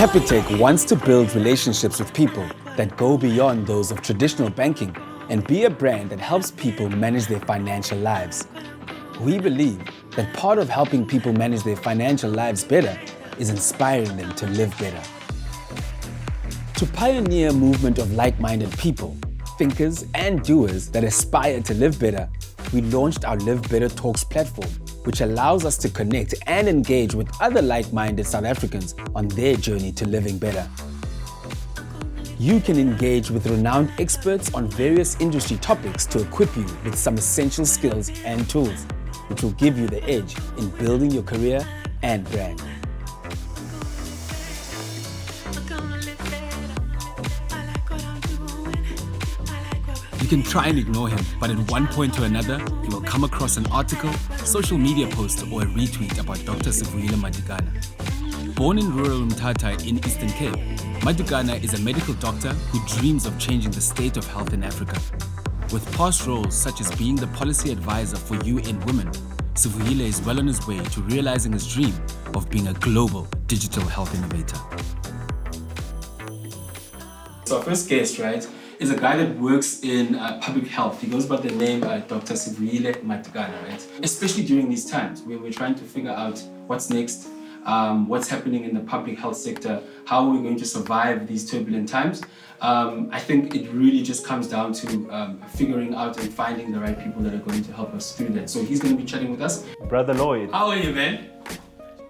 Capitec wants to build relationships with people that go beyond those of traditional banking and be a brand that helps people manage their financial lives. We believe that part of helping people manage their financial lives better is inspiring them to live better. To pioneer a movement of like-minded people, thinkers and doers that aspire to live better, we launched our Live Better Talks platform, which allows us to connect and engage with other like-minded South Africans on their journey to living better. You can engage with renowned experts on various industry topics to equip you with some essential skills and tools, which will give you the edge in building your career and brand. You can try and ignore him, but at one point or another, you will come across an article, social media post, or a retweet about Dr. Sivuyile Madikana. Born in rural Mthatha in Eastern Cape, Madikana is a medical doctor who dreams of changing the state of health in Africa. With past roles such as being the policy advisor for UN Women, Sivuyile is well on his way to realizing his dream of being a global digital health innovator. So our first guest, right, is a guy that works in public health. He goes by the name Dr. Sivuyile Madikana, right? Especially during these times where we're trying to figure out what's next, what's happening in the public health sector, how we're going to survive these turbulent times. I think it really just comes down to figuring out and finding the right people that are going to help us through that. So he's going to be chatting with us. Brother Lloyd. How are you, man?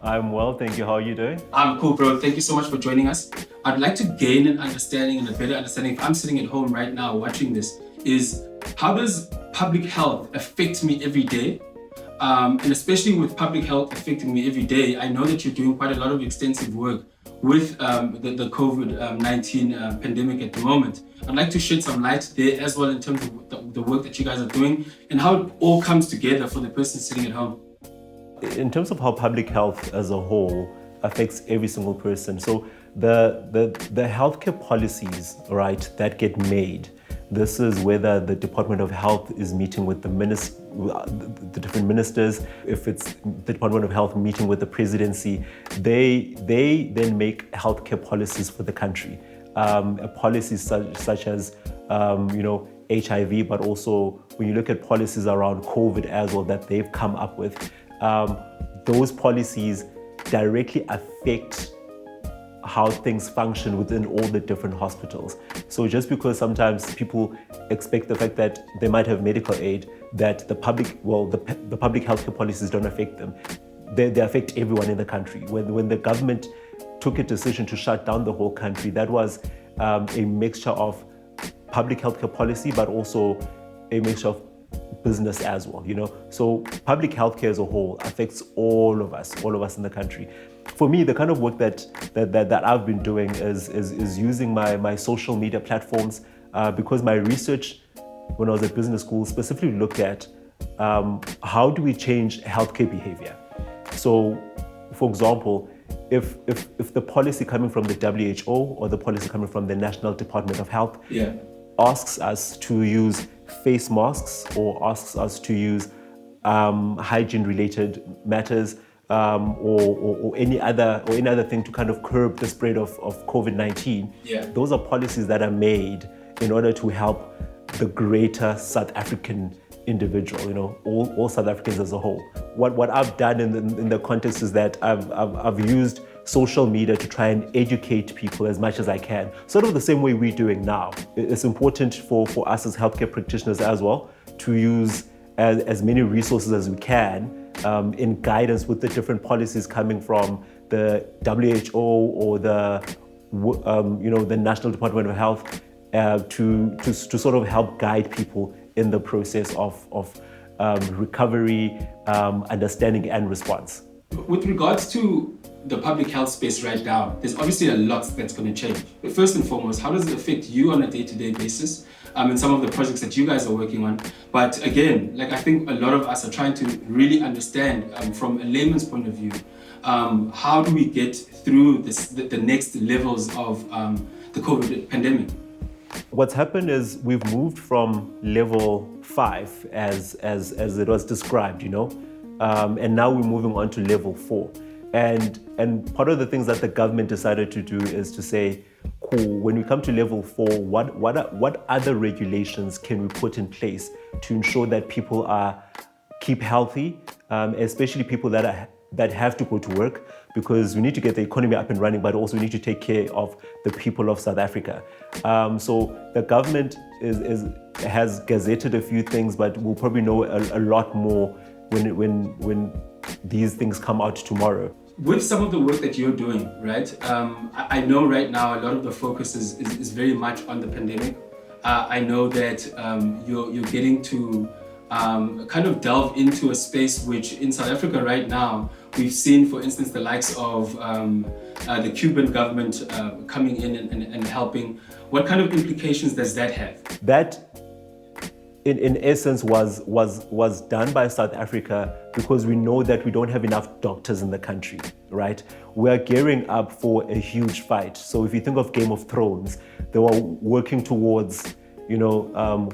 I'm well, thank you. How are you doing? I'm cool, bro. Thank you so much for joining us. I'd like to gain an understanding and a better understanding. If I'm sitting at home right now watching this, is how does public health affect me every day? And especially with public health affecting me every day, I know that you're doing quite a lot of extensive work with the COVID-19 pandemic at the moment. I'd like to shed some light there as well in terms of the work that you guys are doing and how it all comes together for the person sitting at home. In terms of how public health as a whole affects every single person, so the healthcare policies, right, that get made, this is whether the Department of Health is meeting with the different ministers, if it's the Department of Health meeting with the presidency, they then make healthcare policies for the country. Policies such as HIV, but also when you look at policies around COVID as well that they've come up with, those policies directly affect how things function within all the different hospitals. So just because sometimes people expect the fact that they might have medical aid, that the public healthcare policies don't affect them, they affect everyone in the country. When the government took a decision to shut down the whole country, that was a mixture of public healthcare policy, but also a mixture of business as well, So public healthcare as a whole affects all of us in the country. For me, the kind of work that I've been doing is using my social media platforms because my research when I was at business school specifically looked at how do we change healthcare behavior. So, for example, if the policy coming from the WHO or the policy coming from the National Department of Health asks us to use face masks or asks us to use hygiene-related matters or any other thing to kind of curb the spread of COVID-19. Those are policies that are made in order to help the greater South African individual, all South Africans as a whole. What I've done in the context is that I've used social media to try and educate people as much as I can, sort of the same way we're doing now. It's important for us as healthcare practitioners as well to use as many resources as we can in guidance with the different policies coming from the WHO or the National Department of Health to sort of help guide people in the process of recovery, understanding and response. With regards to the public health space right now, there's obviously a lot that's going to change. But first and foremost, how does it affect you on a day-to-day basis and some of the projects that you guys are working on? But again, I think a lot of us are trying to really understand from a layman's point of view, how do we get through the next levels of the COVID pandemic? What's happened is we've moved from level 5 as it was described, and now we're moving on to level 4. And part of the things that the government decided to do is to say, cool, when we come to level 4, what other regulations can we put in place to ensure that people keep healthy, especially people that have to go to work, because we need to get the economy up and running, but also we need to take care of the people of South Africa. So the government has gazetted a few things, but we'll probably know a lot more when these things come out tomorrow. With some of the work that you're doing, right? I know right now a lot of the focus is very much on the pandemic. I know that you're getting to kind of delve into a space which in South Africa right now, we've seen, for instance, the likes of the Cuban government coming in and helping. What kind of implications does that have? That, in essence, was done by South Africa because we know that we don't have enough doctors in the country, right? We're gearing up for a huge fight. So if you think of Game of Thrones, they were working towards,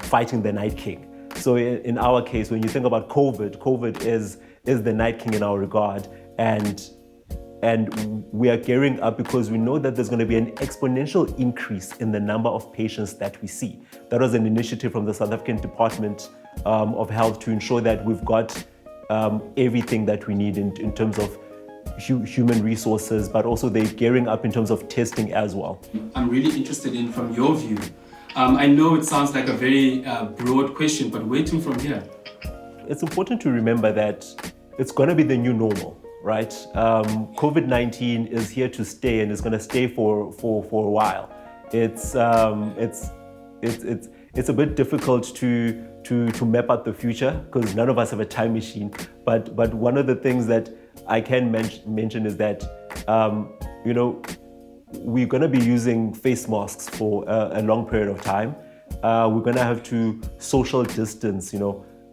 fighting the Night King. So in our case, when you think about COVID is the Night King in our regard, and we are gearing up because we know that there's going to be an exponential increase in the number of patients that we see. That was an initiative from the South African Department of Health to ensure that we've got everything that we need in terms of human resources, but also they're gearing up in terms of testing as well. I'm really interested in, from your view, I know it sounds like a very broad question, but where to from here? It's important to remember that it's going to be the new normal, right? COVID-19 is here to stay, and it's going to stay for a while. It's a bit difficult to map out the future because none of us have a time machine. But one of the things that I can mention is that we're going to be using face masks for a long period of time. We're going to have to social distance,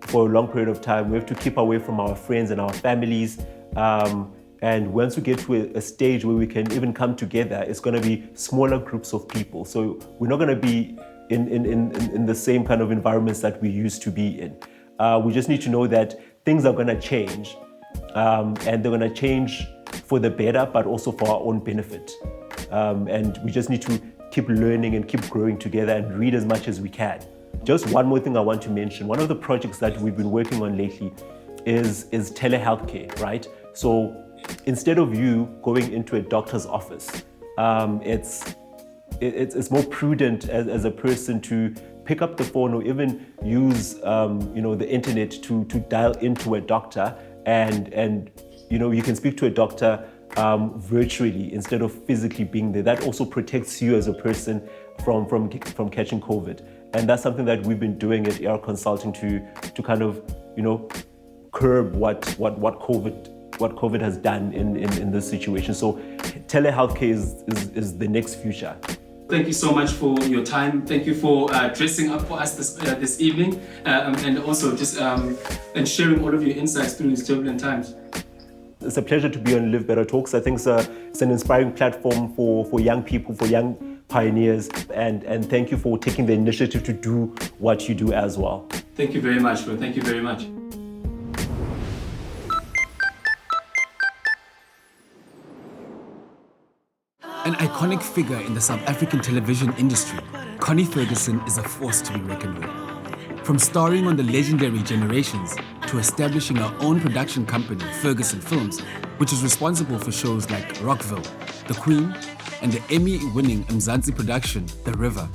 for a long period of time. We have to keep away from our friends and our families. And once we get to a stage where we can even come together, it's going to be smaller groups of people. So we're not going to be in the same kind of environments that we used to be in. We just need to know that things are going to change. And they're going to change for the better, but also for our own benefit. And we just need to keep learning and keep growing together and read as much as we can. Just one more thing I want to mention. One of the projects that we've been working on lately is Telehealth Care, right? So instead of you going into a doctor's office, it's more prudent as a person to pick up the phone or even use the internet to dial into a doctor and you can speak to a doctor virtually instead of physically being there. That also protects you as a person from catching COVID. And that's something that we've been doing at AR Consulting to kind of curb what COVID has done in this situation. So telehealth care is the next future. Thank you so much for your time. Thank you for dressing up for us this evening, and also just and sharing all of your insights through these turbulent times. It's a pleasure to be on Live Better Talks. I think it's an inspiring platform for young people, for young pioneers, and thank you for taking the initiative to do what you do as well. Thank you very much, bro. Thank you very much. An iconic figure in the South African television industry, Connie Ferguson is a force to be reckoned with. From starring on the legendary Generations to establishing her own production company, Ferguson Films, which is responsible for shows like Rockville, The Queen, and the Emmy-winning Mzansi production, The River.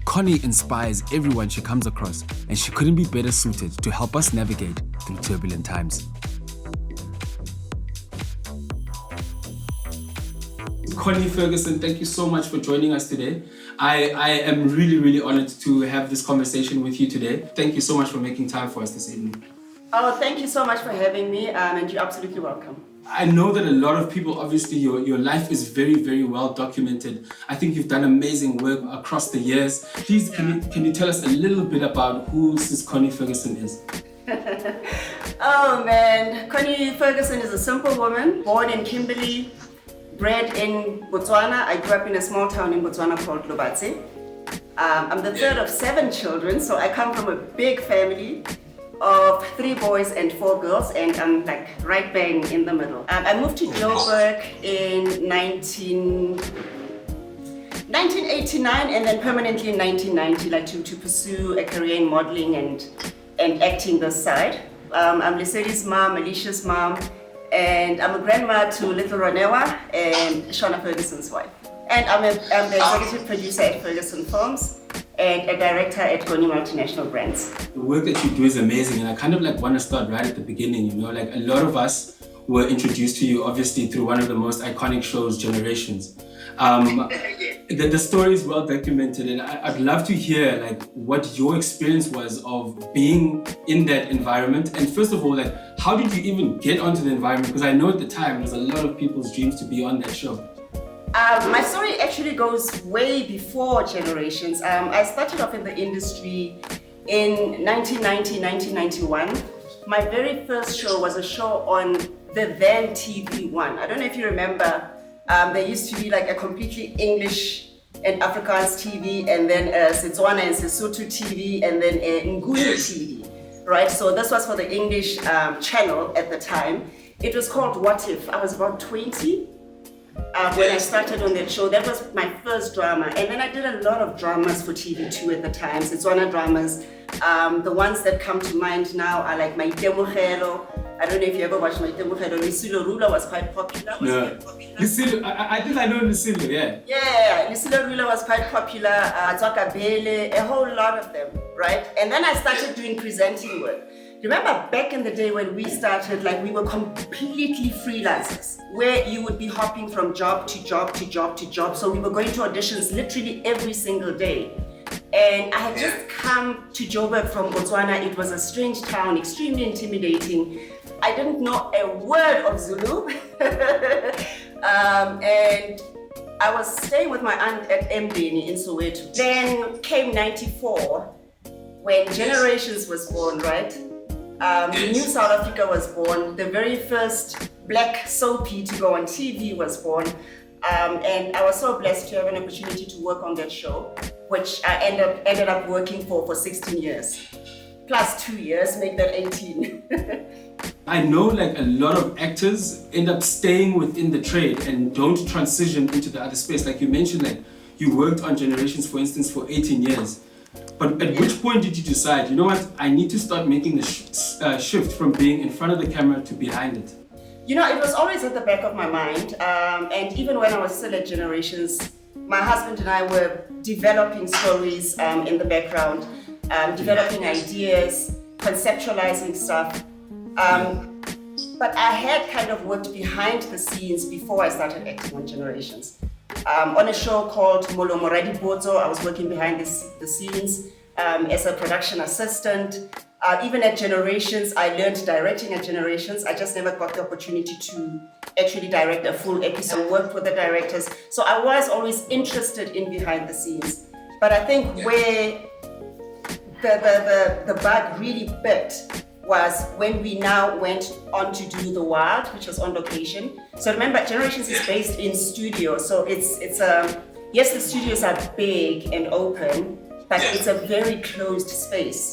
Connie inspires everyone she comes across, and she couldn't be better suited to help us navigate through turbulent times. Connie Ferguson, thank you so much for joining us today. I am really, really honored to have this conversation with you today. Thank you so much for making time for us this evening. Oh, thank you so much for having me, and you're absolutely welcome. I know that a lot of people, obviously, your life is very, very well documented. I think you've done amazing work across the years. Please, can you tell us a little bit about who this Connie Ferguson is? Oh man, Connie Ferguson is a simple woman, born in Kimberley, bred in Botswana. I grew up in a small town in Botswana called Lobatse. I'm the third of 7 children, so I come from a big family. of 3 boys and 4 girls, and I'm like right bang in the middle. I moved to Joburg in 1989 and then permanently in 1990, like to pursue a career in modeling and acting this side. I'm Lesedi's mom, Alicia's mom, and I'm a grandma to little Ronewa and Shona Ferguson's wife. And I'm the executive producer at Ferguson Films and a director at Connie Multinational Brands. The work that you do is amazing, and I kind of like want to start right at the beginning, you know, like a lot of us were introduced to you obviously through one of the most iconic shows, Generations. The story is well documented, and I'd love to hear like what your experience was of being in that environment. And first of all, like how did you even get onto the environment? Because I know at the time it was a lot of people's dreams to be on that show. My story actually goes way before Generations. I started off in the industry in 1990, 1991. My very first show was a show on the then TV1. I don't know if you remember, there used to be like a completely English and Afrikaans TV, and then Setswana and Sesotho TV, and then Nguni TV, right? So this was for the English channel at the time. It was called What If. I was about 20. When I started on that show. That was my first drama, and then I did a lot of dramas for TV2 at the time. Setswana dramas. The ones that come to mind now are like My Temogelo. I don't know if you ever watched My Temogelo. Lisilo Rula was quite popular. Lisilo, I think I know Lisilo, yeah. Yeah, Lisilo Rula was quite popular. Tswaka Bele, a whole lot of them, right? And then I started doing presenting work. Remember back in the day when we started, like we were completely freelancers, where you would be hopping from job to job to job to job. So we were going to auditions literally every single day. And I had just come to Joburg from Botswana. It was a strange town, extremely intimidating. I didn't know a word of Zulu. And I was staying with my aunt at Mdeni in Soweto. Then came 94, when Generations was born, right? New South Africa was born. The very first black soapy to go on TV was born. And I was so blessed to have an opportunity to work on that show, which I ended up working for 16 years. Plus 2 years, make that 18. I know like a lot of actors end up staying within the trade and don't transition into the other space. Like you mentioned, like you worked on Generations, for instance, for 18 years. But at which point did you decide, you know what, I need to start making the shift from being in front of the camera to behind it? You know, it was always at the back of my mind. And even when I was still at Generations, my husband and I were developing stories in the background, developing ideas, conceptualizing stuff. But I had kind of worked behind the scenes before I started acting on Generations. On a show called Molo Moradi Bozo, I was working behind the scenes as a production assistant. Even at Generations, I learned directing at Generations. I just never got the opportunity to actually direct a full episode, work with the directors. So I was always interested in behind the scenes. But I think where the bug really bit was when we now went on to do The Wild, which was on location. So remember, Generations is based in studio. So it's yes, the studios are big and open, but it's a very closed space.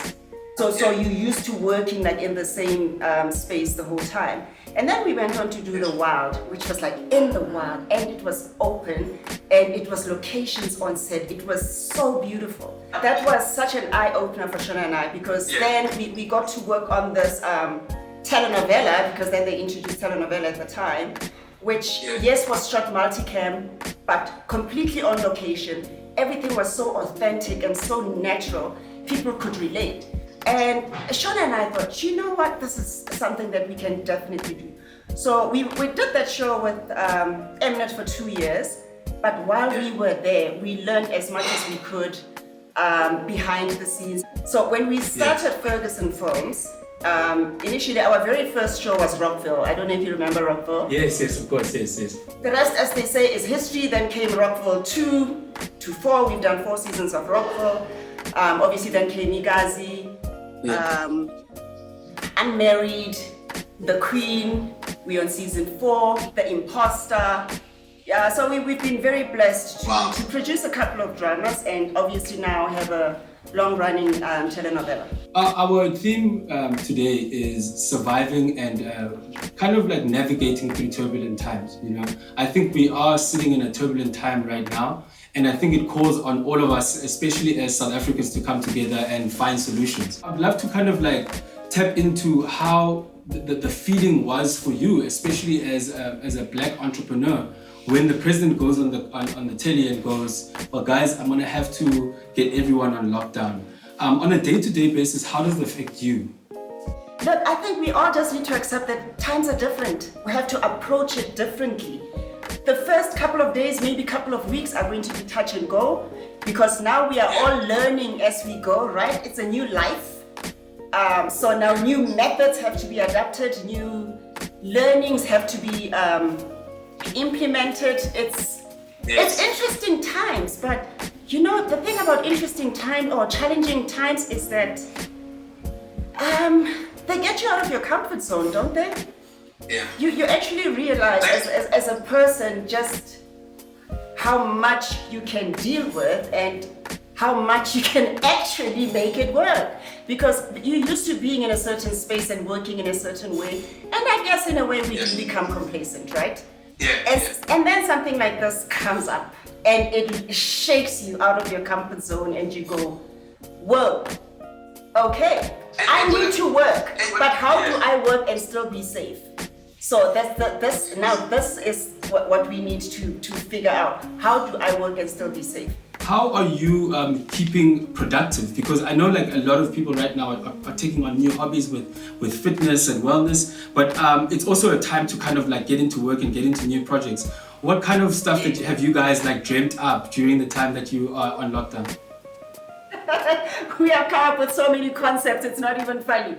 So you're used to working like in the same space the whole time. And then we went on to do The Wild, which was like in the wild, and it was open, and it was locations on set. It was so beautiful. That was such an eye-opener for Shona and I, because then we got to work on this telenovela, because then they introduced telenovela at the time, which yes, was shot multicam, but completely on location. Everything was so authentic and so natural, people could relate. And Shona and I thought, you know what, this is something that we can definitely do. So we did that show with Mnet for 2 years, but while we were there, we learned as much as we could behind the scenes. So when we started Ferguson Films, initially our very first show was Rockville. I don't know if you remember Rockville. Yes, of course, yes. The rest, as they say, is history. Then came Rockville 2 to 4. We've done 4 seasons of Rockville. Obviously then came Igazi, Unmarried, The Queen. We're on season 4, The Imposter. Yeah, so we've been very blessed to produce a couple of dramas, and obviously now have a long-running telenovela. Our theme today is surviving and kind of like navigating through turbulent times. I think we are sitting in a turbulent time right now, and I think it calls on all of us, especially as South Africans, to come together and find solutions. I'd love to kind of like tap into how the feeling was for you, especially as a Black entrepreneur, when the president goes on the telly and goes, "Well, guys, I'm gonna have to get everyone on lockdown." On a day-to-day basis, how does it affect you? Look, I think we all just need to accept that times are different. We have to approach it differently. The first couple of days, maybe couple of weeks are going to be touch and go, because now we are all learning as we go, right? It's a new life. So now new methods have to be adapted, new learnings have to be implemented. It's interesting times, but the thing about interesting time or challenging times is that they get you out of your comfort zone, don't they? Yeah. You actually realize as a person just how much you can deal with and how much you can actually make it work. Because you're used to being in a certain space and working in a certain way. And I guess in a way we do become complacent, right? Yeah. And then something like this comes up and it shakes you out of your comfort zone and you go, whoa, okay, I need to work, but how do I work and still be safe? So this is what we need to figure out. How do I work and still be safe? How are you keeping productive? Because I know like a lot of people right now are taking on new hobbies with fitness and wellness, but it's also a time to kind of like get into work and get into new projects. What kind of stuff have you guys like dreamt up during the time that you are on lockdown? We have come up with so many concepts, it's not even funny.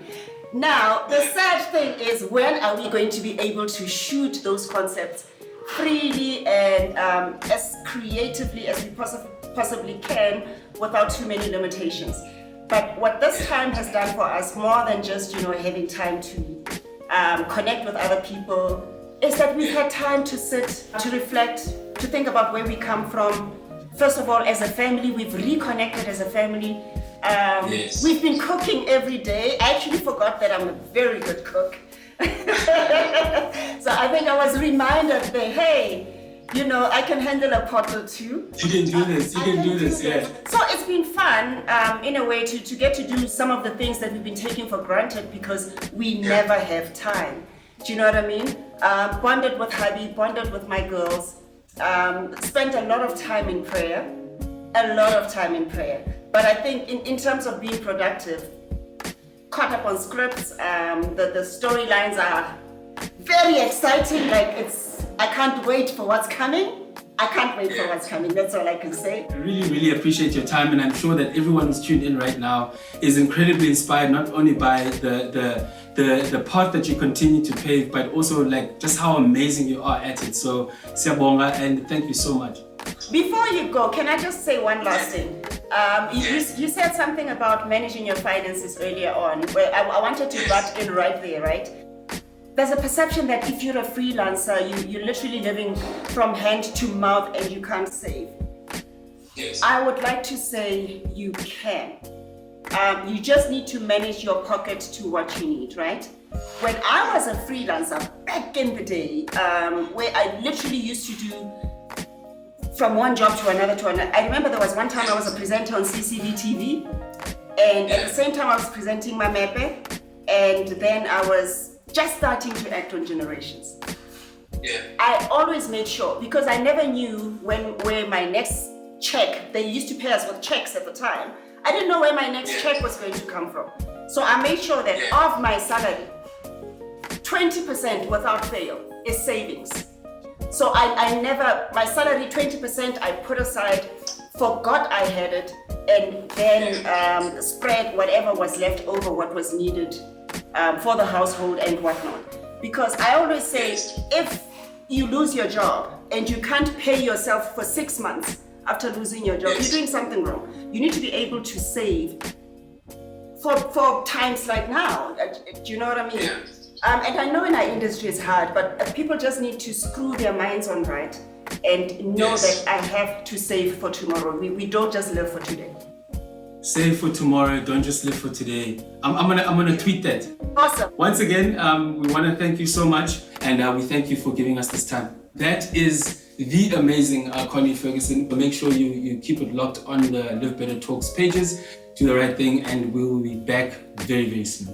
Now, the sad thing is, when are we going to be able to shoot those concepts freely and as creatively as we possibly can without too many limitations? But what this time has done for us, more than just having time to connect with other people, is that we've had time to sit, to reflect, to think about where we come from. First of all, as a family, we've reconnected as a family. We've been cooking every day. I actually forgot that I'm a very good cook. So I think I was reminded that, hey, I can handle a pot or two. You can do this, yeah. So it's been fun, in a way, to get to do some of the things that we've been taking for granted because we never have time. Do you know what I mean? Bonded with hubby, bonded with my girls, spent a lot of time in prayer. But I think in terms of being productive, caught up on scripts, the storylines are very exciting. I can't wait for what's coming. That's all I can say. I really, really appreciate your time, and I'm sure that everyone who's tuned in right now is incredibly inspired, not only by the path that you continue to pave, but also like just how amazing you are at it. So, siyabonga, and thank you so much. Before you go, can I just say one last thing? You said something about managing your finances earlier on, where I wanted to butt in right there, right? There's a perception that if you're a freelancer, you're literally living from hand to mouth and you can't save. Yes. I would like to say you can. You just need to manage your pocket to what you need, right? When I was a freelancer back in the day, where I literally used to do from one job to another. I remember there was one time I was a presenter on CCV TV, and at the same time I was presenting my Mepe, and then I was just starting to act on Generations. Yeah. I always made sure, because I never knew where my next check, they used to pay us with checks at the time, I didn't know where my next check was going to come from. So I made sure that of my salary, 20% without fail is savings. So I never, my salary 20% I put aside, forgot I had it, and then spread whatever was left over, what was needed for the household and whatnot. Because I always say, if you lose your job and you can't pay yourself for 6 months after losing your job, you're doing something wrong. You need to be able to save for times like now. Do you know what I mean? Yeah. And I know in our industry it's hard, but people just need to screw their minds on right and know that I have to save for tomorrow. We don't just live for today. Save for tomorrow. Don't just live for today. I'm gonna tweet that. Awesome. Once again, we want to thank you so much, and we thank you for giving us this time. That is the amazing Connie Ferguson. But make sure you keep it locked on the Live Better Talks pages. Do the right thing, and we will be back very, very soon.